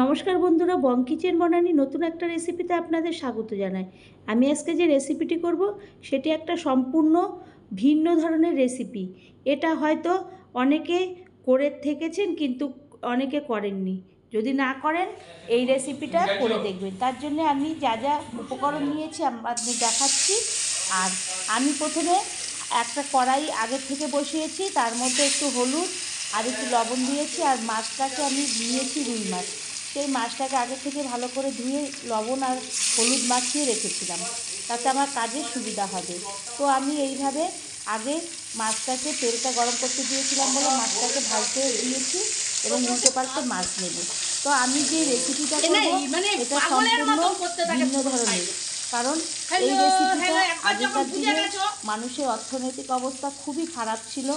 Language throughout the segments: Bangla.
নমস্কার বন্ধুরা, বং কিচেন বনানী নতুন একটা রেসিপিতে আপনাদের স্বাগত জানাই। আমি আজকে যে রেসিপিটি করব সেটি একটা সম্পূর্ণ ভিন্ন ধরনের রেসিপি। এটা হয়তো অনেকে করে থেকেছেন কিন্তু অনেকে করেননি। যদি না করেন এই রেসিপিটা করে দেখবেন। তার জন্য আমি যা যা উপকরণ নিয়েছি আপনাদের দেখাচ্ছি। আর আমি প্রথমে একটা কড়াই আগের থেকে বসিয়েছি, তার মধ্যে একটু হলুদ আর একটু লবণ দিয়েছি। আর মাছটাকে আমি নিয়েছি রুই মাছ। সেই মাছটাকে আগে থেকে ভালো করে ধুয়ে লবণ আর হলুদ মাখিয়ে রেখেছিলাম, তাতে আমার কাজের সুবিধা হবে। তো আমি এইভাবে আগে মাছটাকে তেলটা গরম করতে দিয়েছিলাম বলে মাছটাকে ভাজতে দিয়েছি এবং উল্টো পাল্টে মাছ নেব। তো আমি যে রেসিপিটা করব এটা সম্পূর্ণ ভিন্ন ধরনের, কারণ এই রেসিপিটা আগেকার দিনে মানুষের অর্থনৈতিক অবস্থা খুবই খারাপ ছিল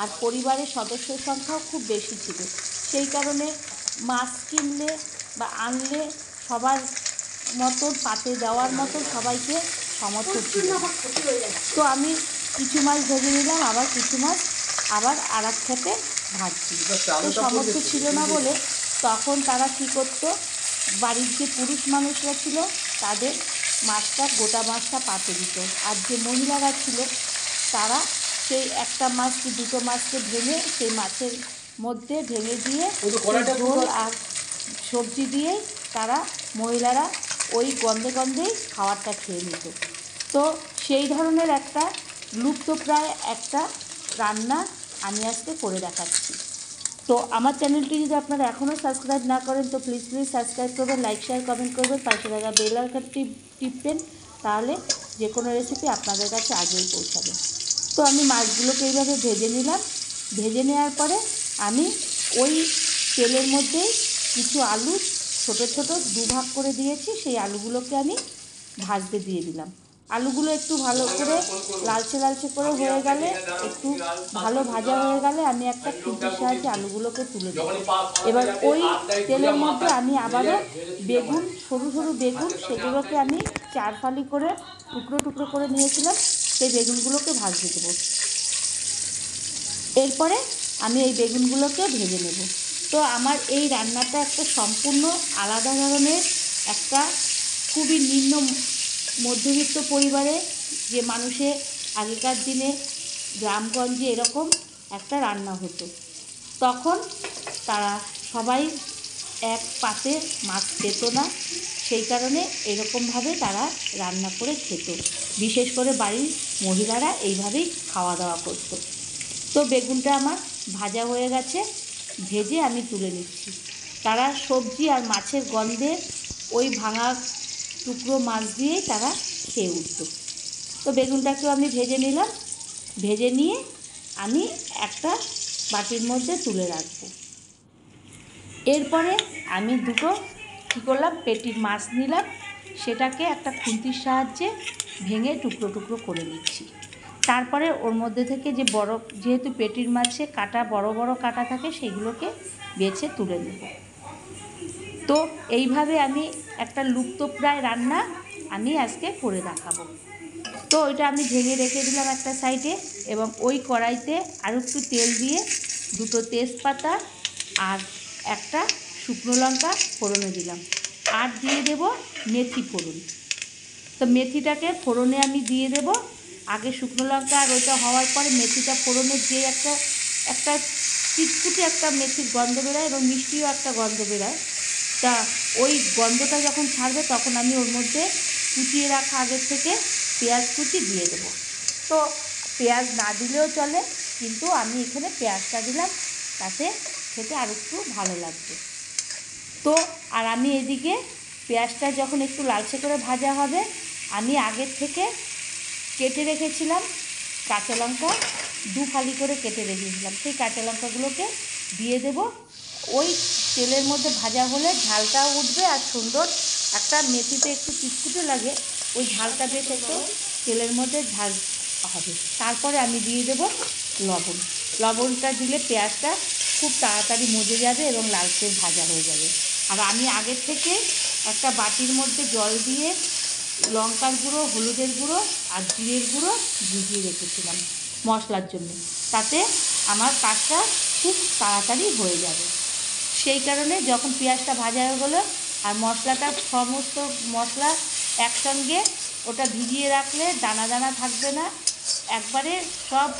আর পরিবারের সদস্যের সংখ্যাও খুব বেশি ছিল। সেই কারণে মাছ কিনলে বা আনলে সবার মতন পাতে দেওয়ার মতন সবাইকে সামর্থ্য ছিল। তো আমি কিছু মাছ ভেজে নিলাম, আবার কিছু মাছ আবার আর এক খেতে ভাজছি। তো সামর্থ্য ছিল না বলে তখন তারা কী করতো, বাড়ির যে পুরুষ মানুষরা ছিল তাদের মাছটা গোটা মাছটা পাতে দিত, আর যে মহিলারা ছিল তারা সেই একটা মাছ কি দুটো মাছকে ভেঙে সেই মাছের মধ্যে ভেঙে দিয়ে ঝোল আর সবজি দিয়ে তারা মহিলারা ওই গন্ধে গন্ধেই খাবারটা খেয়ে নিত। তো সেই ধরনের একটা লুপ্তপ্রায় একটা রান্না আমি আজকে করে দেখাচ্ছি। তো আমার চ্যানেলটি যদি আপনারা এখনও সাবস্ক্রাইব না করেন তো প্লিজ সাবস্ক্রাইব করবেন, লাইক শেয়ার কমেন্ট করবেন, পাশে থাকা বেল আইকনটি টিপবেন, তাহলে যে কোনো রেসিপি আপনাদের কাছে আগেই পৌঁছাবে। তো আমি মাছগুলোকে এইভাবে ভেজে নিলাম। ভেজে নেওয়ার পরে আমি ওই তেলের মধ্যেই কিছু আলু ছোটো ছোটো দুভাগ করে দিয়েছি, সেই আলুগুলোকে আমি ভাজতে দিয়ে দিলাম। আলুগুলো একটু ভালো করে লালচে লালচে করে হয়ে গেলে, একটু ভালো ভাজা হয়ে গেলে আমি একটা খুন্তির সাহায্যে আলুগুলোকে তুলে দেবো। এবার ওই তেলের মধ্যে আমি আবারও বেগুন, সরু সরু বেগুন, সেগুলোকে আমি 4 ফালি করে টুকরো টুকরো করে নিয়েছিলাম, সেই বেগুনগুলোকে ভাজতে দেবো। এরপরে আমি এই বেগুনগুলোকে ভেজে নেব। তো আমার এই রান্নাটা একটা সম্পূর্ণ আলাদা ধরনের, একটা খুবই নিম্ন মধ্যবিত্ত পরিবারে যে মানুষে আগেকার দিনে গ্রামগঞ্জে এরকম একটা রান্না হতো। তখন তারা সবাই এক পাতে মাছ পেত না, সেই কারণে এরকমভাবে তারা রান্না করে খেত। বিশেষ করে বাড়ির মহিলারা এইভাবেই খাওয়া দাওয়া করতো। তো বেগুনটা আমার ভাজা হয়ে গেছে, ভেজে আমি তুলে নিচ্ছি। তারা সবজি আর মাছের গন্ধে ওই ভাঙা টুকরো মাছ দিয়েই তারা খেয়ে উঠত। তো বেগুনটাকেও আমি ভেজে নিলাম, ভেজে নিয়ে আমি একটা বাটির মধ্যে তুলে রাখবো। এরপরে আমি দুটো কী করলাম, পেটির মাছ নিলাম, সেটাকে একটা খুন্তির সাহায্যে ভেঙে টুকরো টুকরো করে নিচ্ছি। তারপরে ওর মধ্যে থেকে যে বড়, যেহেতু পেটির মাছে কাটা বড় বড় কাটা থাকে, সেগুলোকে বেছে তুলে নেব। তো এইভাবে আমি একটা লুপ্তপ্রায় রান্না আমি আজকে করে দেখাবো। তো ওইটা আমি ভেঙে রেখে দিলাম একটা সাইডে, এবং ওই কড়াইতে আরও একটু তেল দিয়ে দুটো তেজপাতা আর একটা শুকনো লঙ্কা ফোড়নে দিলাম, আর দিয়ে দেব মেথি ফোড়ন। তো মেথিটাকে ফোড়নে আমি দিয়ে দেব। আগে শুকনো লঙ্কা আর ওইটা হওয়ার পরে মেথিটা ফোড়নের যে একটা একটা চিটকুটে একটা মেথির গন্ধ বেরোয় এবং মিষ্টিও একটা গন্ধ বেরোয়। তা ওই গন্ধটা যখন ছাড়বে তখন আমি ওর মধ্যে কুচিয়ে রাখা আগের থেকে পেঁয়াজ কুচি দিয়ে দেবো। তো পেঁয়াজ না দিলেও চলে, কিন্তু আমি এখানে পেঁয়াজটা দিলাম, তাতে খেতে আর একটু ভালো লাগবে। তো আর আমি এদিকে পেঁয়াজটা যখন একটু লালচে করে ভাজা হবে, আমি আগের থেকে কেটে রেখেছিলাম কাঁচা লঙ্কা, 2 ফালি করে কেটে রেখেছিলাম, সেই কাঁচা লঙ্কাগুলোকে দিয়ে দেব। ওই তেলের মধ্যে ভাজা হলে ঝালটাও উঠবে আর সুন্দর একটা, মেথিতে একটু চিটকুটে লাগে, ওই ঝালটা বেশ একটু তেলের মধ্যে ঝাল হবে। তারপরে আমি দিয়ে দেব লবণ। লবণটা দিলে পেঁয়াজটা খুব তাড়াতাড়ি মজে যাবে এবং লালচে ভাজা হয়ে যাবে। আর আমি আগের থেকে একটা বাটির মধ্যে জল দিয়ে লঙ্কার গুঁড়ো, হলুদের গুঁড়ো আর জিরের গুঁড়ো ভিজিয়ে রেখেছিলাম মশলার জন্য, তাতে আমার কাজটা খুব তাড়াতাড়ি হয়ে যাবে। সেই কারণে যখন পেঁয়াজটা ভাজা হয়ে গেলো আর মশলাটা সমস্ত মশলা একসঙ্গে ওটা ভিজিয়ে রাখলে দানা দানা থাকবে না, একবারে সব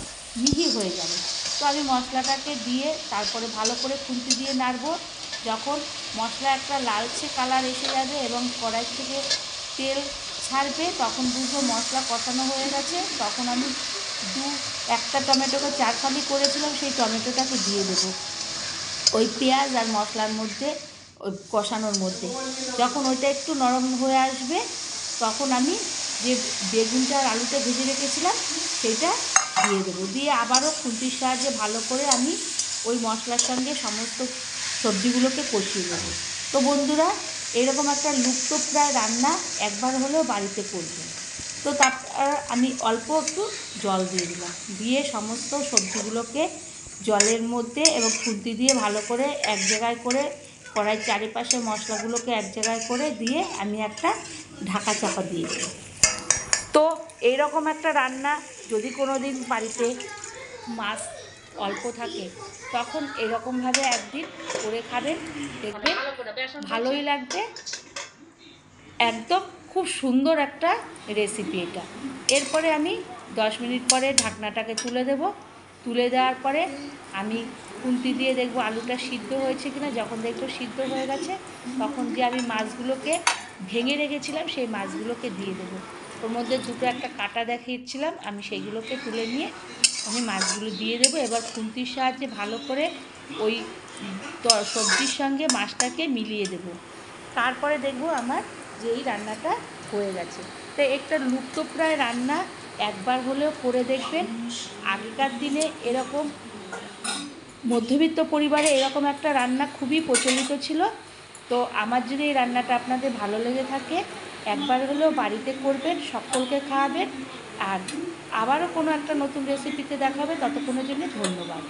মিহি হয়ে যাবে। তো আমি মশলাটাকে দিয়ে তারপরে ভালো করে খুন্তি দিয়ে নাড়বো। যখন মশলা একটা লালচে কালার এসে যাবে এবং কড়াই থেকে তেল ছাড়বে তখন বুঝবো মশলা কষানো হয়ে গেছে। তখন আমি একটা টমেটোকে 4 ফালি করেছিলাম, সেই টমেটোটাকে দিয়ে দেবো ওই পেঁয়াজ আর মশলার মধ্যে, ওই কষানোর মধ্যে। যখন ওইটা একটু নরম হয়ে আসবে তখন আমি যে বেগুনটা আর আলুটা ভেজে রেখেছিলাম সেইটা দিয়ে দেবো। দিয়ে আবারও খুন্তির সাহায্যে ভালো করে আমি ওই মশলার সঙ্গে সমস্ত সবজিগুলোকে কষিয়ে নেবো। তো বন্ধুরা, এরকম একটা লুপ্তপ্রায় রান্না একবার হলেও বাড়িতে করবেন। তো তারপর আমি অল্প একটু জল দিয়ে দিলাম, দিয়ে সমস্ত সবজিগুলোকে জলের মধ্যে এবং খুন্তি দিয়ে ভালো করে এক জায়গায় করে কড়াইয়ের চারিপাশে মশলাগুলোকে এক জায়গায় করে দিয়ে আমি একটা ঢাকা চাপা দিয়ে দিই। তো এইরকম একটা রান্না যদি কোনো দিন বাড়িতে মাছ অল্প থাকে তখন এরকমভাবে একদিন করে খাবেন, দেখবেন ভালোই লাগবে। একদম খুব সুন্দর একটা রেসিপি এটা। এরপরে আমি 10 মিনিট পরে ঢাকনাটাকে তুলে দেব। তুলে দেওয়ার পরে আমি খুন্তি দিয়ে দেখব আলুটা সিদ্ধ হয়েছে কিনা। যখন দেখব সিদ্ধ হয়ে গেছে তখন যে আমি মাছগুলোকে ভেঙে রেখেছিলাম সেই মাছগুলোকে দিয়ে দেবো। ওর মধ্যে দুটো একটা কাটা দেখিয়েছিলাম, আমি সেইগুলোকে তুলে নিয়ে আমি মাছগুলো দিয়ে দেবো। এবার খুন্তির সাহায্যে ভালো করে ওই সবজির সঙ্গে মাছটাকে মিলিয়ে দেব। তারপরে দেখব আমার যে এই রান্নাটা হয়ে গেছে। তো একটা লুপ্তপ্রায় রান্না একবার হলেও করে দেখবেন। আগেকার দিনে এরকম মধ্যবিত্ত পরিবারে এরকম একটা রান্না খুবই প্রচলিত ছিল। তো আমার যদি এই রান্নাটা আপনাদের ভালো লেগে থাকে একবার হলেও বাড়িতে করবেন, সকলকে খাওয়াবেন। আর আবারও কোনো একটা নতুন রেসিপিতে দেখা হবে, ততক্ষণের জন্য ধন্যবাদ।